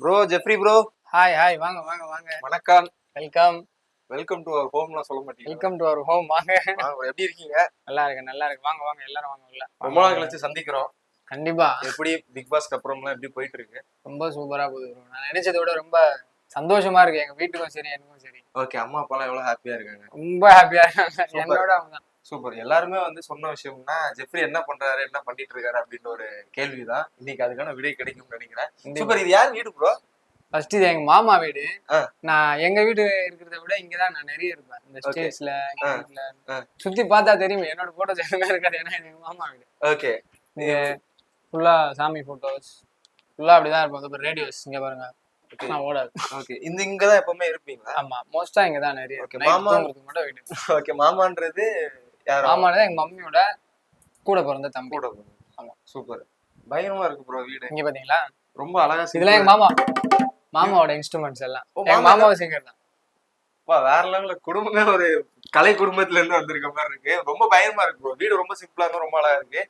Bro Jeffrey bro. Hi hi வாங்க வாங்க வாங்க. வணக்கம். வெல்கம் வெல்கம் டு அவர் ஹோம்லாம் சொல்ல மாட்டீங்க. Welcome to our home. வாங்க. எப்படி இருக்கீங்க? நல்லா இருக்கு. வாங்க வாங்க எல்லாரும் வாங்க உள்ள. ரொம்ப நாள் கழிச்சு சந்திக்கிறோம். கண்டிப்பா. எப்படி பிக் பாஸ்க்கு அப்புறம்லாம் எப்படி போயிட்டு இருக்கு? ரொம்ப சூப்பரா போகுது ப்ரோ. நான் நினைச்சதை விட ரொம்ப சந்தோஷமா இருக்கு. எங்க வீட்டுக்கும் சரி எனக்கும் சரி. ஓகே, அம்மா அப்பாலாம் எவ்வளவு ஹாப்பியா இருக்காங்க? ரொம்ப ஹாப்பியா இருக்காங்க. என்னோட அவங்க தான். சூப்பர். எல்லாருமே வந்து சொன்ன விஷயம்னா ஜெஃப்ரி என்ன பண்றாரு, என்ன பண்ணிட்டு இருக்காரு அப்படின்ற ஒரு கேள்விதான். இன்னைக்கு அதுக்கான விடை கிடைக்கும்னு நினைக்கிறேன். சூப்பர். இது யார் வீடு ப்ரோ? ஃபர்ஸ்ட் இது எங்க மாமா வீடு. நான் எங்க வீடு இருக்கிறத விட இங்கதான் நான் நிறைய இருப்பேன். இந்த ஸ்டேஜ்ல சுத்தி பார்த்தா தெரியும் என்னோட போட்டோஸ் எதுவுமே இருக்காது. ஏன்னா எங்க மாமா வீடு. ஓகே. நீங்க ஃபுல்லா சாமி போட்டோஸ் ஃபுல்லா அப்படிதான் இருப்போம். அப்புறம் ரேடியோஸ் இங்க பாருங்க. ஓடாது. ஓகே. இங்கதான் எப்பவுமே இருப்பீங்களா? ஆமா, மோஸ்டா இங்கதான் நிறைய. மாமா மட்டும் வீடு. ஓகே. மாமான்றது யாரோ? மாமாதான் எங்க மம்மியோட கூட பிறந்த தம்பி. கூட. ஆமா, சூப்பர். பயங்கரமா இருக்கு ப்ரோ வீடு. இங்க பாத்தீங்களா? ரொம்ப அழகா. இதெல்லாம் எங்க மாமாவோட இன்ஸ்ட்ருமெண்ட்ஸ் எல்லாம். எங்க மாமாவும் சிங்கர் தான். வேற லெவல்ல குடும்பமே ஒரு கலை குடும்பத்துல இருந்து வந்திருக்க மாதிரி இருக்கு. ரொம்ப பயமா இருக்கு ப்ரோ. வீடு ரொம்ப சிம்பிளா இருக்கும், ரொம்ப அழகா இருக்கு.